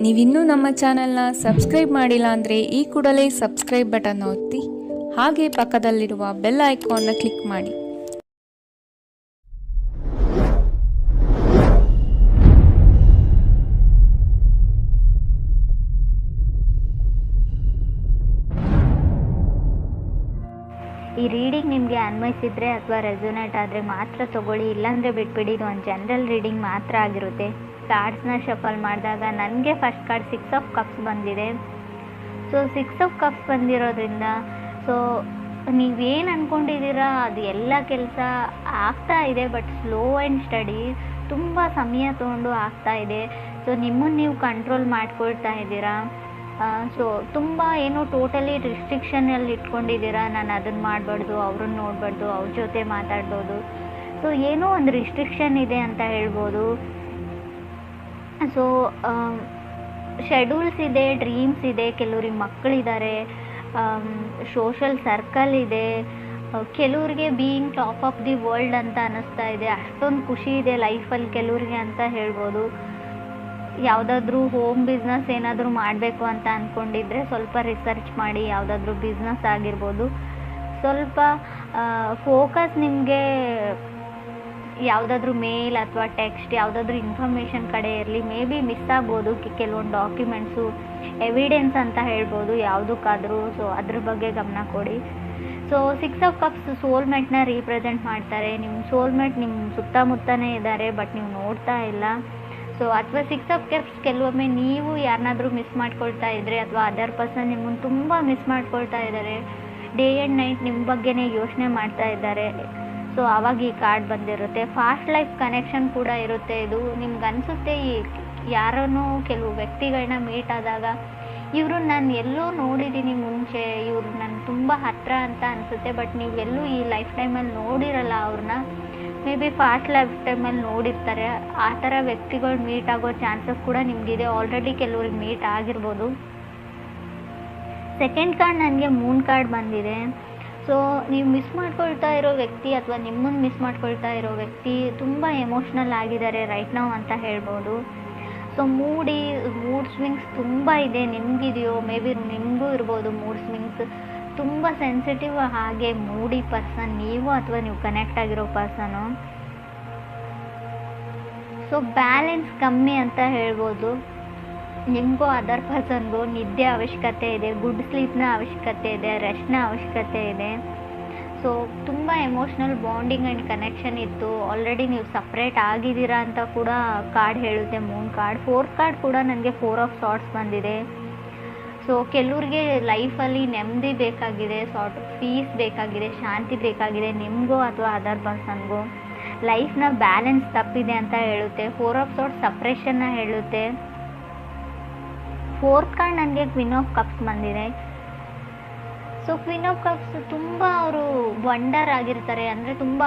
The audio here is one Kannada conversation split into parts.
ನೀವಿನ್ನೂ ನಮ್ಮ ಚಾನೆಲ್ನ ಸಬ್ಸ್ಕ್ರೈಬ್ ಮಾಡಿಲ್ಲ ಅಂದರೆ ಈ ಕೂಡಲೇ ಸಬ್ಸ್ಕ್ರೈಬ್ ಬಟನ್ ಒತ್ತಿ ಹಾಗೆ ಪಕ್ಕದಲ್ಲಿರುವ ಬೆಲ್ ಐಕಾನ್ನ ಕ್ಲಿಕ್ ಮಾಡಿ. ಈ ರೀಡಿಂಗ್ ನಿಮಗೆ ಅನ್ವಯಿಸಿದರೆ ಅಥವಾ ರೆಸೊನೇಟ್ ಆದರೆ ಮಾತ್ರ ತೊಗೊಳ್ಳಿ, ಇಲ್ಲಾಂದರೆ ಬಿಟ್ಬಿಡಿ. ಇದು ಒಂದು ಜನರಲ್ ರೀಡಿಂಗ್ ಮಾತ್ರ ಆಗಿರುತ್ತೆ. ಕಾರ್ಡ್ಸ್ನ ಶಫಲ್ ಮಾಡಿದಾಗ ನನಗೆ ಫಸ್ಟ್ ಕಾರ್ಡ್ 6 ಆಫ್ ಕಪ್ಸ್ ಬಂದಿದೆ. ಸೊ 6 ಆಫ್ ಕಪ್ಸ್ ಬಂದಿರೋದ್ರಿಂದ ಸೊ ನೀವೇನು ಅಂದ್ಕೊಂಡಿದ್ದೀರಾ ಅದು ಎಲ್ಲ ಕೆಲಸ ಆಗ್ತಾ ಇದೆ, ಬಟ್ ಸ್ಲೋ ಆ್ಯಂಡ್ ಸ್ಟಡಿ, ತುಂಬ ಸಮಯ ತೊಗೊಂಡು ಆಗ್ತಾ ಇದೆ. ಸೊ ನಿಮ್ಮನ್ನು ನೀವು ಕಂಟ್ರೋಲ್ ಮಾಡ್ಕೊಳ್ತಾ ಇದ್ದೀರಾ. ಸೊ ತುಂಬ ಏನೋ ಟೋಟಲಿ ರಿಸ್ಟ್ರಿಕ್ಷನಲ್ಲಿ ಇಟ್ಕೊಂಡಿದ್ದೀರಾ. ನಾನು ಅದನ್ನು ಮಾಡಬಾರ್ದು, ಅವ್ರನ್ನ ನೋಡಬಾರ್ದು, ಅವ್ರ ಜೊತೆ ಮಾತಾಡ್ಬೋದು. ಸೊ ಏನೋ ಒಂದು ರಿಸ್ಟ್ರಿಕ್ಷನ್ ಇದೆ ಅಂತ ಹೇಳ್ಬೋದು. ಸೊ ಶೆಡ್ಯೂಲ್ಸ್ ಇದೆ, ಡ್ರೀಮ್ಸ್ ಇದೆ, ಕೆಲವ್ರಿಗೆ ಮಕ್ಕಳಿದ್ದಾರೆ, ಸೋಷಲ್ ಸರ್ಕಲ್ ಇದೆ, ಕೆಲವ್ರಿಗೆ being top of the world ಅಂತ ಅನ್ನಿಸ್ತಾ ಇದೆ. ಅಷ್ಟೊಂದು ಖುಷಿ ಇದೆ ಲೈಫಲ್ಲಿ ಕೆಲವ್ರಿಗೆ ಅಂತ ಹೇಳ್ಬೋದು. ಯಾವುದಾದ್ರೂ ಹೋಮ್ ಬಿಸ್ನೆಸ್ ಏನಾದರೂ ಮಾಡಬೇಕು ಅಂತ ಅಂದ್ಕೊಂಡಿದ್ರೆ ಸ್ವಲ್ಪ ರಿಸರ್ಚ್ ಮಾಡಿ. ಯಾವುದಾದ್ರೂ ಬಿಸ್ನೆಸ್ ಆಗಿರ್ಬೋದು, ಸ್ವಲ್ಪ ಫೋಕಸ್ ನಿಮಗೆ ಯಾವುದಾದ್ರೂ ಮೇಲ್ ಅಥವಾ ಟೆಕ್ಸ್ಟ್ ಯಾವುದಾದ್ರೂ ಇನ್ಫಾರ್ಮೇಷನ್ ಕಡೆ ಇರಲಿ. ಮೇ ಬಿ ಮಿಸ್ ಆಗ್ಬೋದು ಕೆಲವೊಂದು ಡಾಕ್ಯುಮೆಂಟ್ಸು, ಎವಿಡೆನ್ಸ್ ಅಂತ ಹೇಳ್ಬೋದು ಯಾವುದಕ್ಕಾದರೂ. ಸೊ ಅದ್ರ ಬಗ್ಗೆ ಗಮನ ಕೊಡಿ. ಸೊ 6 ಆಫ್ ಕಪ್ಸ್ ಸೋಲ್ಮೇಟ್ನ ರೀಪ್ರೆಸೆಂಟ್ ಮಾಡ್ತಾರೆ. ನಿಮ್ಮ ಸೋಲ್ಮೇಟ್ ನಿಮ್ಮ ಸುತ್ತಮುತ್ತನೇ ಇದ್ದಾರೆ, ಬಟ್ ನೀವು ನೋಡ್ತಾ ಇಲ್ಲ. ಸೊ ಅಥವಾ 6 ಆಫ್ ಕಪ್ಸ್ ಕೆಲವೊಮ್ಮೆ ನೀವು ಯಾರನ್ನಾದ್ರೂ ಮಿಸ್ ಮಾಡ್ಕೊಳ್ತಾ ಇದ್ದರೆ ಅಥವಾ ಅದರ್ ಪರ್ಸನ್ ನಿಮ್ಮನ್ನು ತುಂಬ ಮಿಸ್ ಮಾಡ್ಕೊಳ್ತಾ ಇದ್ದಾರೆ, ಡೇ ಆ್ಯಂಡ್ ನೈಟ್ ನಿಮ್ಮ ಬಗ್ಗೆನೇ ಯೋಚನೆ ಮಾಡ್ತಾ ಇದ್ದಾರೆ. ಸೊ ಆವಾಗ ಈ ಕಾರ್ಡ್ ಬಂದಿರುತ್ತೆ. ಫಾಸ್ಟ್ ಲೈಫ್ ಕನೆಕ್ಷನ್ ಕೂಡ ಇರುತ್ತೆ. ಇದು ನಿಮ್ಗೆ ಅನಿಸುತ್ತೆ ಈ ಯಾರನ್ನೋ ಕೆಲವು ವ್ಯಕ್ತಿಗಳನ್ನ ಮೀಟ್ ಆದಾಗ ಇವರು ನಾನು ಎಲ್ಲೋ ನೋಡಿದ್ದೀನಿ ಮುಂಚೆ, ಇವರು ನನ್ನ ತುಂಬ ಹತ್ತಿರ ಅಂತ ಅನಿಸುತ್ತೆ, ಬಟ್ ನೀವೆಲ್ಲೂ ಈ ಲೈಫ್ ಟೈಮಲ್ಲಿ ನೋಡಿರಲ್ಲ ಅವ್ರನ್ನ. ಮೇ ಬಿ ಫಾಸ್ಟ್ ಲೈಫ್ ಟೈಮಲ್ಲಿ ನೋಡಿರ್ತಾರೆ. ಆ ಥರ ವ್ಯಕ್ತಿಗಳು ಮೀಟ್ ಆಗೋ ಚಾನ್ಸಸ್ ಕೂಡ ನಿಮಗಿದೆ. ಆಲ್ರೆಡಿ ಕೆಲವ್ರಿಗೆ ಮೀಟ್ ಆಗಿರ್ಬೋದು. ಸೆಕೆಂಡ್ ಕಾರ್ಡ್ ನನಗೆ ಮೂನ್ ಕಾರ್ಡ್ ಬಂದಿದೆ. ಸೊ ನೀವು ಮಿಸ್ ಮಾಡ್ಕೊಳ್ತಾ ಇರೋ ವ್ಯಕ್ತಿ ಅಥವಾ ನಿಮ್ಮನ್ನು ಮಿಸ್ ಮಾಡ್ಕೊಳ್ತಾ ಇರೋ ವ್ಯಕ್ತಿ ತುಂಬ ಎಮೋಷ್ನಲ್ ಆಗಿದ್ದಾರೆ ರೈಟ್ ನಾವು ಅಂತ ಹೇಳ್ಬೋದು. ಸೊ ಮೂಡ್ ಸ್ವಿಂಗ್ಸ್ ತುಂಬ ಇದೆ. ನಿಮಗಿದೆಯೋ, ಮೇ ಬಿ ನಿಮಗೂ ಇರ್ಬೋದು ಮೂಡ್ ಸ್ವಿಂಗ್ಸ್. ತುಂಬ ಸೆನ್ಸಿಟಿವ್ ಹಾಗೆ ಮೂಡಿ ಪರ್ಸನ್ ನೀವು ಅಥವಾ ನೀವು ಕನೆಕ್ಟ್ ಆಗಿರೋ ಪರ್ಸನು. ಸೊ ಬ್ಯಾಲೆನ್ಸ್ ಕಮ್ಮಿ ಅಂತ ಹೇಳ್ಬೋದು. ನಿಮಗೂ ಅದರ್ ಪರ್ಸನ್ಗೂ ನಿದ್ದೆ ಅವಶ್ಯಕತೆ ಇದೆ, ಗುಡ್ ಸ್ಲೀಪ್ನ ಅವಶ್ಯಕತೆ ಇದೆ, ರೆಸ್ಟ್ನ ಅವಶ್ಯಕತೆ ಇದೆ. ಸೊ ತುಂಬ ಎಮೋಷ್ನಲ್ ಬಾಂಡಿಂಗ್ ಆ್ಯಂಡ್ ಕನೆಕ್ಷನ್ ಇತ್ತು. ಆಲ್ರೆಡಿ ನೀವು ಸಪ್ರೇಟ್ ಆಗಿದ್ದೀರಾ ಅಂತ ಕೂಡ ಕಾರ್ಡ್ ಹೇಳುತ್ತೆ ಮೂನ್ ಕಾರ್ಡ್. 4th ಕಾರ್ಡ್ ಕೂಡ ನನಗೆ 4 ಆಫ್ ಸಾರ್ಟ್ಸ್ ಬಂದಿದೆ. ಸೊ ಕೆಲವ್ರಿಗೆ ಲೈಫಲ್ಲಿ ನೆಮ್ಮದಿ ಬೇಕಾಗಿದೆ, ಸಾರ್ಟ್ ಆಫ್ ಪೀಸ್ ಬೇಕಾಗಿದೆ, ಶಾಂತಿ ಬೇಕಾಗಿದೆ, ನಿಮಗೂ ಅಥವಾ ಅದರ್ ಪರ್ಸನ್ಗೂ. ಲೈಫ್ನ ಬ್ಯಾಲೆನ್ಸ್ ತಪ್ಪಿದೆ ಅಂತ ಹೇಳುತ್ತೆ. 4 ಆಫ್ ಸಾರ್ಟ್ಸ್ ಸಪ್ರೇಷನ್ನ ಹೇಳುತ್ತೆ. 4th ಕಾರ್ಡ್ ನನಗೆ ಕ್ವೀನ್ ಆಫ್ ಕಪ್ಸ್ ಬಂದಿದೆ. ಸೊ ಕ್ವೀನ್ ಆಫ್ ಕಪ್ಸ್ ತುಂಬ ಅವರು ವಂಡರ್ ಆಗಿರ್ತಾರೆ, ಅಂದರೆ ತುಂಬ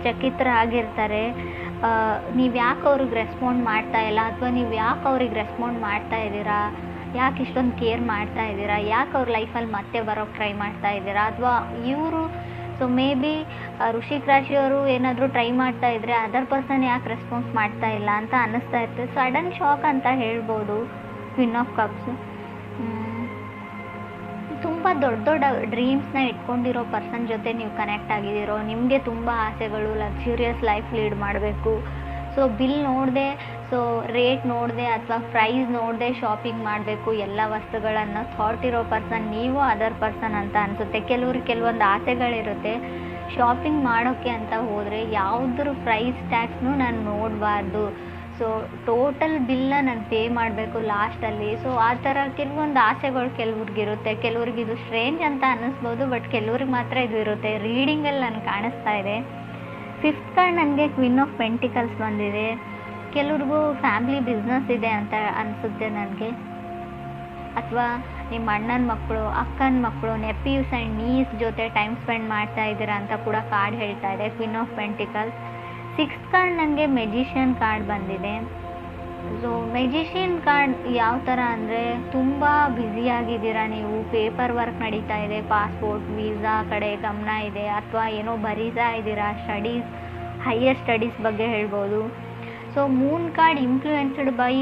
ಚಕಿತರಾಗಿರ್ತಾರೆ. ನೀವು ಯಾಕೆ ಅವ್ರಿಗೆ ರೆಸ್ಪಾಂಡ್ ಮಾಡ್ತಾ ಇಲ್ಲ, ಅಥವಾ ನೀವು ಯಾಕೆ ಅವ್ರಿಗೆ ರೆಸ್ಪಾಂಡ್ ಮಾಡ್ತಾ ಇದ್ದೀರಾ, ಯಾಕೆ ಇಷ್ಟೊಂದು ಕೇರ್ ಮಾಡ್ತಾ ಇದ್ದೀರಾ, ಯಾಕೆ ಅವ್ರ ಲೈಫಲ್ಲಿ ಮತ್ತೆ ಬರೋಕ್ಕೆ ಟ್ರೈ ಮಾಡ್ತಾ ಇದ್ದೀರಾ, ಅಥವಾ ಇವರು ಸೊ ಮೇ ಬಿ ವೃಶ್ಚಿಕ ರಾಶಿಯವರು ಏನಾದರೂ ಟ್ರೈ ಮಾಡ್ತಾ ಇದ್ದರೆ ಅದರ್ ಪರ್ಸನ್ ಯಾಕೆ ರೆಸ್ಪಾನ್ಸ್ ಮಾಡ್ತಾ ಇಲ್ಲ ಅಂತ ಅನ್ನಿಸ್ತಾ ಇರ್ತದೆ. ಸಡನ್ ಶಾಕ್ ಅಂತ ಹೇಳ್ಬೋದು ಕ್ವೀನ್ ಆಫ್ ಕಪ್ಸ್. ತುಂಬ ದೊಡ್ಡ ದೊಡ್ಡ ಡ್ರೀಮ್ಸ್ನ ಇಟ್ಕೊಂಡಿರೋ ಪರ್ಸನ್ ಜೊತೆ ನೀವು ಕನೆಕ್ಟ್ ಆಗಿದ್ದೀರೋ. ನಿಮಗೆ ತುಂಬ ಆಸೆಗಳು, ಲಕ್ಸುರಿಯಸ್ ಲೈಫ್ ಲೀಡ್ ಮಾಡಬೇಕು. ಸೊ ಬಿಲ್ ನೋಡದೆ, ಸೊ ರೇಟ್ ನೋಡದೆ ಅಥವಾ ಪ್ರೈಸ್ ನೋಡದೆ ಶಾಪಿಂಗ್ ಮಾಡಬೇಕು ಎಲ್ಲ ವಸ್ತುಗಳನ್ನು ಥಾಟ್ ಇರೋ ಪರ್ಸನ್ ನೀವು ಅದರ್ ಪರ್ಸನ್ ಅಂತ ಅನಿಸುತ್ತೆ. ಕೆಲವೊಂದು ಆಸೆಗಳಿರುತ್ತೆ. ಶಾಪಿಂಗ್ ಮಾಡೋಕ್ಕೆ ಅಂತ ಹೋದರೆ ಯಾವುದ್ರ ಪ್ರೈಸ್ ಟ್ಯಾಕ್ಸ್ನೂ ನಾನು ನೋಡಬಾರ್ದು. ಸೊ ಟೋಟಲ್ ಬಿಲ್ನ ನಾನು ಪೇ ಮಾಡಬೇಕು ಲಾಸ್ಟಲ್ಲಿ. ಸೊ ಆ ಥರ ಕೆಲವೊಂದು ಆಸೆಗಳು ಕೆಲವ್ರಿಗಿರುತ್ತೆ. ಕೆಲವ್ರಿಗೆ ಇದು ಸ್ಟ್ರೇಂಜ್ ಅಂತ ಅನ್ನಿಸ್ಬೋದು, ಬಟ್ ಕೆಲವ್ರಿಗೆ ಮಾತ್ರ ಇದು ಇರುತ್ತೆ. ರೀಡಿಂಗಲ್ಲಿ ನನಗೆ ಕಾಣಿಸ್ತಾ ಇದೆ. 5th ಕಾರ್ಡ್ ನನಗೆ ಕ್ವೀನ್ ಆಫ್ ಪೆಂಟಿಕಲ್ಸ್ ಬಂದಿದೆ. ಕೆಲವ್ರಿಗೂ ಫ್ಯಾಮಿಲಿ ಬಿಸ್ನೆಸ್ ಇದೆ ಅಂತ ಅನಿಸುತ್ತೆ ನನಗೆ, ಅಥವಾ ನಿಮ್ಮ ಅಣ್ಣನ ಮಕ್ಕಳು, ಅಕ್ಕನ ಮಕ್ಕಳು, ನೆಫ್ಯೂಸ್ ಆ್ಯಂಡ್ ನೀಸ್ ಜೊತೆ ಟೈಮ್ ಸ್ಪೆಂಡ್ ಮಾಡ್ತಾ ಇದ್ದೀರಾ ಅಂತ ಕೂಡ ಕಾರ್ಡ್ ಹೇಳ್ತಾ ಇದೆ queen of pentacles. 6th card ನನಗೆ ಮೆಜಿಷಿಯನ್ ಕಾರ್ಡ್ ಬಂದಿದೆ. ಸೊ ಮೆಜಿಷಿಯನ್ ಕಾರ್ಡ್ ಯಾವ ಥರ ಅಂದರೆ ತುಂಬ ಬ್ಯುಸಿಯಾಗಿದ್ದೀರಾ ನೀವು, ಪೇಪರ್ ವರ್ಕ್ ನಡೀತಾ ಇದೆ, ಪಾಸ್ಪೋರ್ಟ್ ವೀಸಾ ಕಡೆ ಗಮನ ಇದೆ, ಅಥವಾ ಏನೋ ಬರೀತಾ ಇದ್ದೀರಾ, ಹೈಯರ್ ಸ್ಟಡೀಸ್ ಬಗ್ಗೆ ಹೇಳ್ಬೋದು. So Moon card influenced by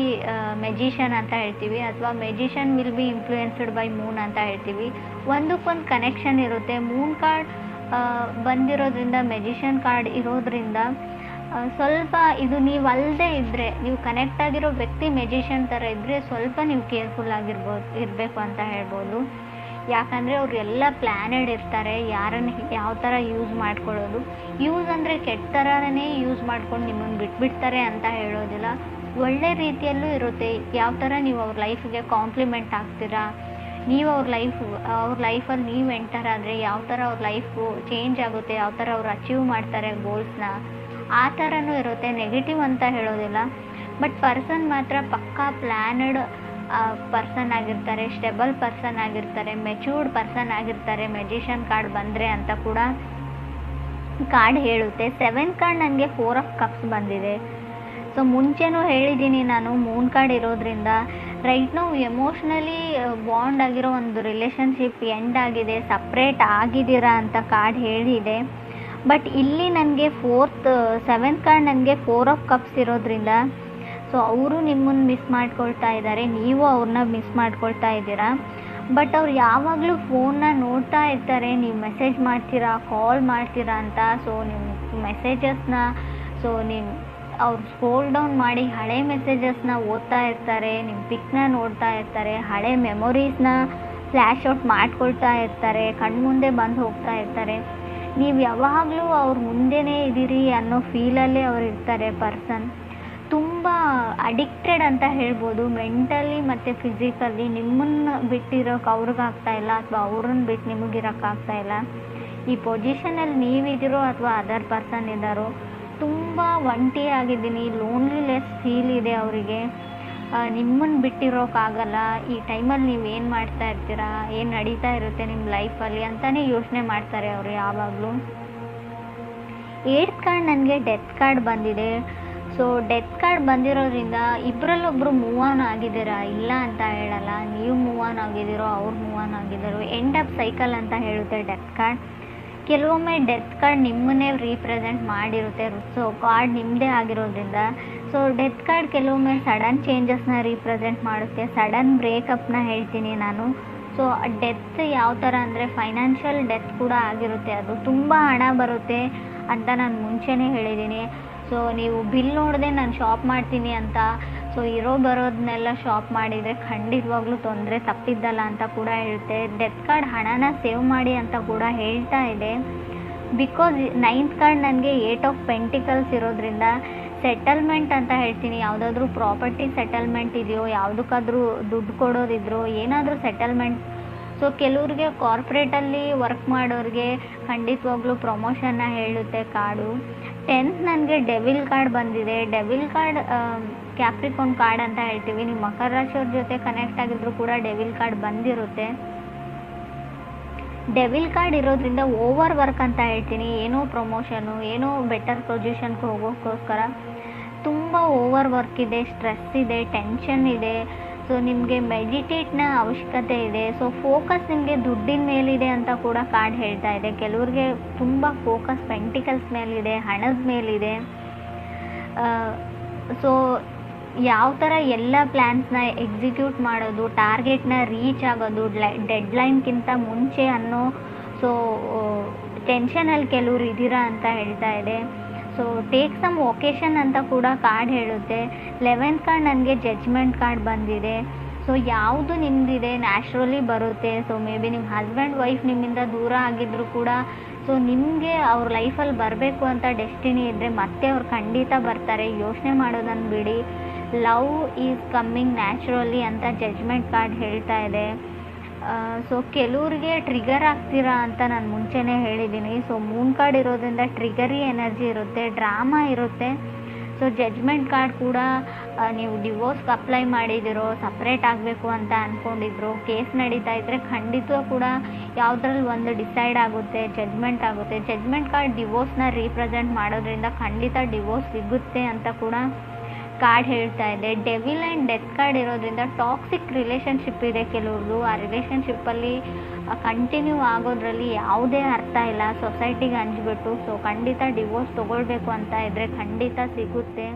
magician ಅಂತ ಹೇಳ್ತೀವಿ, ಅಥವಾ magician will be influenced by Moon ಅಂತ ಹೇಳ್ತೀವಿ. ಒಂದಕ್ಕೊಂದು ಕನೆಕ್ಷನ್ ಇರುತ್ತೆ. ಮೂನ್ ಕಾರ್ಡ್ ಬಂದಿರೋದ್ರಿಂದ, ಮೆಜಿಷಿಯನ್ ಕಾರ್ಡ್ ಇರೋದ್ರಿಂದ ಸ್ವಲ್ಪ ಇದು ನೀವು ಅಲ್ಲದೆ ಇದ್ದರೆ, ನೀವು ಕನೆಕ್ಟ್ ಆಗಿರೋ ವ್ಯಕ್ತಿ ಮೆಜಿಷಿಯನ್ ಥರ ಇದ್ದರೆ ಸ್ವಲ್ಪ ನೀವು ಕೇರ್ಫುಲ್ ಇರಬೇಕು ಅಂತ ಹೇಳ್ಬೋದು. ಯಾಕಂದರೆ ಅವರು ಎಲ್ಲ ಪ್ಲ್ಯಾನೆಡ್ ಇರ್ತಾರೆ, ಯಾರನ್ನು ಯಾವ ಥರ ಯೂಸ್ ಮಾಡ್ಕೊಳ್ಳೋದು. ಯೂಸ್ ಅಂದರೆ ಕೆಟ್ಟ ಥರನೇ ಯೂಸ್ ಮಾಡ್ಕೊಂಡು ನಿಮ್ಮನ್ನು ಬಿಟ್ಬಿಡ್ತಾರೆ ಅಂತ ಹೇಳೋದಿಲ್ಲ, ಒಳ್ಳೆ ರೀತಿಯಲ್ಲೂ ಇರುತ್ತೆ. ಯಾವ ಥರ ನೀವು ಅವ್ರ ಲೈಫಿಗೆ ಕಾಂಪ್ಲಿಮೆಂಟ್ ಆಗ್ತೀರಾ, ನೀವು ಅವ್ರ ಲೈಫಲ್ಲಿ ನೀವು ಎಂಟರ್ ಆದರೆ ಯಾವ ಥರ ಅವ್ರ ಲೈಫು ಚೇಂಜ್ ಆಗುತ್ತೆ, ಯಾವ ಥರ ಅವ್ರು ಅಚೀವ್ ಮಾಡ್ತಾರೆ ಗೋಲ್ಸ್ನ, ಆ ಥರನೂ ಇರುತ್ತೆ. ನೆಗೆಟಿವ್ ಅಂತ ಹೇಳೋದಿಲ್ಲ. ಬಟ್ ಪರ್ಸನ್ ಮಾತ್ರ ಪಕ್ಕಾ ಪ್ಲ್ಯಾನಡ್ ಪರ್ಸನ್ ಆಗಿರ್ತಾರೆ, ಸ್ಟೆಬಲ್ ಪರ್ಸನ್ ಆಗಿರ್ತಾರೆ, ಮೆಚ್ಯೂರ್ಡ್ ಪರ್ಸನ್ ಆಗಿರ್ತಾರೆ ಮೆಜಿಷಿಯನ್ ಕಾರ್ಡ್ ಬಂದರೆ ಅಂತ ಕೂಡ ಕಾರ್ಡ್ ಹೇಳುತ್ತೆ. 7 ಕಾರ್ಡ್ ನನಗೆ 4 ಆಫ್ ಕಪ್ಸ್ ಬಂದಿದೆ. ಸೊ ಮುಂಚೆನೂ ಹೇಳಿದ್ದೀನಿ ನಾನು, ಮೂನ್ ಕಾರ್ಡ್ ಇರೋದ್ರಿಂದ ರೈಟ್ ನಾವು ಎಮೋಷ್ನಲಿ ಬಾಂಡ್ ಆಗಿರೋ ಒಂದು ರಿಲೇಷನ್ಶಿಪ್ ಎಂಡ್ ಆಗಿದೆ, ಸಪ್ರೇಟ್ ಆಗಿದ್ದೀರಾ ಅಂತ ಕಾರ್ಡ್ ಹೇಳಿದೆ. ಬಟ್ ಇಲ್ಲಿ ನನಗೆ 7th ಕಾರ್ಡ್ ನನಗೆ 4 ಆಫ್ ಕಪ್ಸ್ ಇರೋದ್ರಿಂದ ಸೊ ಅವರು ನಿಮ್ಮನ್ನು ಮಿಸ್ ಮಾಡ್ಕೊಳ್ತಾ ಇದ್ದಾರೆ, ನೀವು ಅವ್ರನ್ನ ಮಿಸ್ ಮಾಡ್ಕೊಳ್ತಾ ಇದ್ದೀರಾ. ಬಟ್ ಅವ್ರು ಯಾವಾಗಲೂ ಫೋನ್ನ ನೋಡ್ತಾ ಇರ್ತಾರೆ, ನೀವು ಮೆಸೇಜ್ ಮಾಡ್ತೀರಾ, ಕಾಲ್ ಮಾಡ್ತೀರಾ ಅಂತ. ಸೊ ನಿಮ್ಮ ಮೆಸೇಜಸ್ನ ಅವ್ರು ಸ್ಕ್ರೋಲ್ ಡೌನ್ ಮಾಡಿ ಹಳೆ ಮೆಸೇಜಸ್ನ ಓದ್ತಾ ಇರ್ತಾರೆ, ನಿಮ್ಮ ಪಿಕ್ನ ನೋಡ್ತಾ ಇರ್ತಾರೆ, ಹಳೆ ಮೆಮೊರೀಸ್ನ ಫ್ಲ್ಯಾಶ್ ಔಟ್ ಮಾಡ್ಕೊಳ್ತಾ ಇರ್ತಾರೆ, ಕಣ್ಮುಂದೆ ಬಂದು ಹೋಗ್ತಾ ಇರ್ತಾರೆ. ನೀವು ಯಾವಾಗಲೂ ಅವ್ರ ಮುಂದೆನೇ ಇದ್ದೀರಿ ಅನ್ನೋ ಫೀಲಲ್ಲೇ ಅವ್ರು ಇರ್ತಾರೆ. ಪರ್ಸನ್ ತುಂಬ ಅಡಿಕ್ಟೆಡ್ ಅಂತ ಹೇಳ್ಬೋದು, ಮೆಂಟಲಿ ಮತ್ತು ಫಿಸಿಕಲಿ. ನಿಮ್ಮನ್ನು ಬಿಟ್ಟಿರೋಕೆ ಅವ್ರಿಗಾಗ್ತಾ ಇಲ್ಲ, ಅಥವಾ ಅವ್ರನ್ನ ಬಿಟ್ಟು ನಿಮಗಿರೋಕ್ಕಾಗ್ತಾ ಇಲ್ಲ. ಈ ಪೊಸಿಷನಲ್ಲಿ ನೀವಿದ್ದೀರೋ ಅಥವಾ ಅದರ್ ಪರ್ಸನ್ ಇದ್ದಾರೋ, ತುಂಬ ಒಂಟಿ ಆಗಿದ್ದೀನಿ, ಲೋನ್ಲಿನೆಸ್ ಫೀಲ್ ಇದೆ ಅವರಿಗೆ. ನಿಮ್ಮನ್ನು ಬಿಟ್ಟಿರೋಕ್ಕಾಗಲ್ಲ, ಈ ಟೈಮಲ್ಲಿ ನೀವು ಏನು ಮಾಡ್ತಾ ಇರ್ತೀರಾ, ಏನು ನಡೀತಾ ಇರುತ್ತೆ ನಿಮ್ಮ ಲೈಫಲ್ಲಿ ಅಂತಲೇ ಯೋಚನೆ ಮಾಡ್ತಾರೆ ಅವರು ಯಾವಾಗಲೂ. 8th ಕಾರ್ಡ್ ನನಗೆ ಡೆತ್ ಕಾರ್ಡ್ ಬಂದಿದೆ. ಸೊ ಡೆತ್ ಕಾರ್ಡ್ ಬಂದಿರೋದ್ರಿಂದ ಇಬ್ಬರಲ್ಲೊಬ್ಬರು ಮೂವ್ ಆನ್ ಆಗಿದ್ದೀರಾ, ಇಲ್ಲ ಅಂತ ಹೇಳಲ್ಲ. ನೀವು ಮೂವ್ ಆನ್ ಆಗಿದ್ದೀರೋ, ಅವ್ರು ಮೂವ್ ಆನ್ ಆಗಿದ್ದಾರೋ, ಎಂಡ್ ಆಫ್ ಸೈಕಲ್ ಅಂತ ಹೇಳುತ್ತೆ ಡೆತ್ ಕಾರ್ಡ್. ಕೆಲವೊಮ್ಮೆ ಡೆತ್ ಕಾರ್ಡ್ ನಿಮ್ಮನ್ನೇ ರೀಪ್ರೆಸೆಂಟ್ ಮಾಡಿರುತ್ತೆ. ಸೊ ಕಾರ್ಡ್ ನಿಮ್ಮದೇ ಆಗಿರೋದ್ರಿಂದ ಸೊ ಡೆತ್ ಕಾರ್ಡ್ ಕೆಲವೊಮ್ಮೆ ಸಡನ್ ಚೇಂಜಸ್ನ ರೀಪ್ರೆಸೆಂಟ್ ಮಾಡುತ್ತೆ, ಸಡನ್ ಬ್ರೇಕಪ್ನ ಹೇಳ್ತೀನಿ ನಾನು. ಸೊ ಡೆತ್ ಯಾವ ಥರ ಅಂದರೆ ಫೈನಾನ್ಷಿಯಲ್ ಡೆತ್ ಕೂಡ ಆಗಿರುತ್ತೆ. ಅದು ತುಂಬ ಹಣ ಬರುತ್ತೆ ಅಂತ ನಾನು ಮುಂಚೆನೇ ಹೇಳಿದ್ದೀನಿ. ಸೊ ನೀವು ಬಿಲ್ ನೋಡದೆ ನಾನು ಶಾಪ್ ಮಾಡ್ತೀನಿ ಅಂತ ಸೊ ಬರೋದನ್ನೆಲ್ಲ ಶಾಪ್ ಮಾಡಿದರೆ ಖಂಡಿತವಾಗ್ಲೂ ತೊಂದರೆ ತಪ್ಪಿದ್ದಲ್ಲ ಅಂತ ಕೂಡ ಹೇಳುತ್ತೆ. ಡೆತ್ ಕಾರ್ಡ್ ಹಣನ ಸೇವ್ ಮಾಡಿ ಅಂತ ಕೂಡ ಹೇಳ್ತಾ ಇದೆ. ಬಿಕಾಸ್ 9th ಕಾರ್ಡ್ ನನಗೆ 8 ಆಫ್ ಪೆಂಟಿಕಲ್ಸ್ ಇರೋದ್ರಿಂದ ಸೆಟಲ್ಮೆಂಟ್ ಅಂತ ಹೇಳ್ತೀನಿ. ಯಾವುದಾದ್ರೂ ಪ್ರಾಪರ್ಟಿ ಸೆಟಲ್ಮೆಂಟ್ ಇದೆಯೋ, ಯಾವುದಕ್ಕಾದ್ರೂ ದುಡ್ಡು ಕೊಡೋದಿದ್ರು, ಏನಾದರೂ ಸೆಟಲ್ಮೆಂಟ್. ಸೊ ಕೆಲವ್ರಿಗೆ ಕಾರ್ಪೊರೇಟಲ್ಲಿ ವರ್ಕ್ ಮಾಡೋರಿಗೆ ಖಂಡಿತವಾಗ್ಲೂ ಪ್ರಮೋಷನ್ನ ಹೇಳುತ್ತೆ ಕಾರ್ಡು. 10th ನನಗೆ ಡೆವಿಲ್ ಕಾರ್ಡ್ ಬಂದಿದೆ. ಡೆವಿಲ್ ಕಾರ್ಡ್ ಕ್ಯಾಪ್ರಿಕಾನ್ ಕಾರ್ಡ್ ಅಂತ ಹೇಳ್ತೀವಿ. ನೀವು ಮಕರ ರಾಶಿಯವ್ರ ಜೊತೆ ಕನೆಕ್ಟ್ ಆಗಿದ್ರು ಕೂಡ ಡೆವಿಲ್ ಕಾರ್ಡ್ ಬಂದಿರುತ್ತೆ. ಡೆವಿಲ್ ಕಾರ್ಡ್ ಇರೋದ್ರಿಂದ ಓವರ್ ವರ್ಕ್ ಅಂತ ಹೇಳ್ತೀನಿ. ಏನೋ ಪ್ರಮೋಷನು, ಏನೋ ಬೆಟರ್ ಪೊಸಿಷನ್ಗೆ ಹೋಗೋಕ್ಕೋಸ್ಕರ ತುಂಬ ಓವರ್ ವರ್ಕ್ ಇದೆ, ಸ್ಟ್ರೆಸ್ ಇದೆ, ಟೆನ್ಷನ್ ಇದೆ. ಸೊ ನಿಮಗೆ ಮೆಡಿಟೇಟ್ನ ಅವಶ್ಯಕತೆ ಇದೆ. ಸೊ ಫೋಕಸ್ ನಿಮಗೆ ದುಡ್ಡಿನ ಮೇಲಿದೆ ಅಂತ ಕೂಡ ಕಾರ್ಡ್ ಹೇಳ್ತಾ ಇದೆ. ಕೆಲವ್ರಿಗೆ ತುಂಬ ಫೋಕಸ್ ಪೆಂಟಿಕಲ್ಸ್ ಮೇಲಿದೆ, ಹಣದ ಮೇಲಿದೆ. ಸೊ ಯಾವ ಥರ ಎಲ್ಲ ಪ್ಲ್ಯಾನ್ಸ್ನ ಎಕ್ಸಿಕ್ಯೂಟ್ ಮಾಡೋದು, ಟಾರ್ಗೆಟ್ನ ರೀಚ್ ಆಗೋದು ಡೆಡ್ಲೈನ್ಗಿಂತ ಮುಂಚೆ ಅನ್ನೋ ಸೊ ಟೆನ್ಷನಲ್ಲಿ ಕೆಲವ್ರು ಇದ್ದೀರಾ ಅಂತ ಹೇಳ್ತಾ ಇದೆ. ಸೊ ಟೇಕ್ ಸಮ್ ಒಕೇಶನ್ ಅಂತ ಕೂಡ ಕಾರ್ಡ್ ಹೇಳುತ್ತೆ. 11th ಕಾರ್ಡ್ ನನಗೆ ಜಡ್ಜ್ಮೆಂಟ್ ಕಾರ್ಡ್ ಬಂದಿದೆ. ಸೊ ಯಾವುದು ನಿಮ್ಮದಿದೆ ನ್ಯಾಚುರಲಿ ಬರುತ್ತೆ. ಸೊ ಮೇ ಬಿ ನಿಮ್ಮ ಹಸ್ಬೆಂಡ್ ವೈಫ್ ನಿಮ್ಮಿಂದ ದೂರ ಆಗಿದ್ದರೂ ಕೂಡ ಸೊ ನಿಮಗೆ ಅವ್ರ ಲೈಫಲ್ಲಿ ಬರಬೇಕು ಅಂತ ಡೆಸ್ಟಿನಿ ಇದ್ದರೆ ಮತ್ತೆ ಅವ್ರು ಖಂಡಿತ ಬರ್ತಾರೆ, ಯೋಚನೆ ಮಾಡೋದನ್ನು ಬಿಡಿ. ಲವ್ ಈಸ್ ಕಮ್ಮಿಂಗ್ ನ್ಯಾಚುರಲಿ ಅಂತ ಜಡ್ಜ್ಮೆಂಟ್ ಕಾರ್ಡ್ ಹೇಳ್ತಾ ಇದೆ. ಸೊ ಕೆಲವ್ರಿಗೆ ಟ್ರಿಗರ್ ಆಗ್ತೀರಾ ಅಂತ ನಾನು ಮುಂಚೆನೇ ಹೇಳಿದ್ದೀನಿ. ಸೊ ಮೂನ್ ಕಾರ್ಡ್ ಇರೋದ್ರಿಂದ ಟ್ರಿಗರಿ ಎನರ್ಜಿ ಇರುತ್ತೆ, ಡ್ರಾಮಾ ಇರುತ್ತೆ. ಸೊ ಜಡ್ಜ್ಮೆಂಟ್ ಕಾರ್ಡ್ ಕೂಡ ನೀವು ಡಿವೋರ್ಸ್ಗೆ ಅಪ್ಲೈ ಮಾಡಿದಿರೋ, ಸಪ್ರೇಟ್ ಆಗಬೇಕು ಅಂತ ಅಂದ್ಕೊಂಡಿದ್ರು, ಕೇಸ್ ನಡೀತಾ ಇದ್ದರೆ ಖಂಡಿತ ಕೂಡ ಯಾವುದ್ರಲ್ಲಿ ಒಂದು ಡಿಸೈಡ್ ಆಗುತ್ತೆ, ಜಡ್ಜ್ಮೆಂಟ್ ಆಗುತ್ತೆ. ಜಡ್ಜ್ಮೆಂಟ್ ಕಾರ್ಡ್ ಡಿವೋರ್ಸ್ನ ರೀಪ್ರೆಸೆಂಟ್ ಮಾಡೋದ್ರಿಂದ ಖಂಡಿತ ಡಿವೋರ್ಸ್ ಸಿಗುತ್ತೆ ಅಂತ ಕೂಡ ಕಾರ್ಡ್ ಹೇಳ್ತಾ ಇದೆ. ಡೆವಿಲ್ ಆ್ಯಂಡ್ ಡೆತ್ ಕಾರ್ಡ್ ಇರೋದ್ರಿಂದ ಟಾಕ್ಸಿಕ್ ರಿಲೇಷನ್ಶಿಪ್ ಇದೆ ಕೆಲವ್ರದ್ದು. ಆ ರಿಲೇಷನ್ಶಿಪ್ಪಲ್ಲಿ ಕಂಟಿನ್ಯೂ ಆಗೋದ್ರಲ್ಲಿ ಯಾವುದೇ ಅರ್ಥ ಇಲ್ಲ, ಸೊಸೈಟಿಗೆ ಹಂಚ್ಬಿಟ್ಟು. ಸೊ ಖಂಡಿತ ಡಿವೋರ್ಸ್ ತೊಗೊಳ್ಬೇಕು ಅಂತ ಇದ್ದರೆ ಖಂಡಿತ ಸಿಗುತ್ತೆ.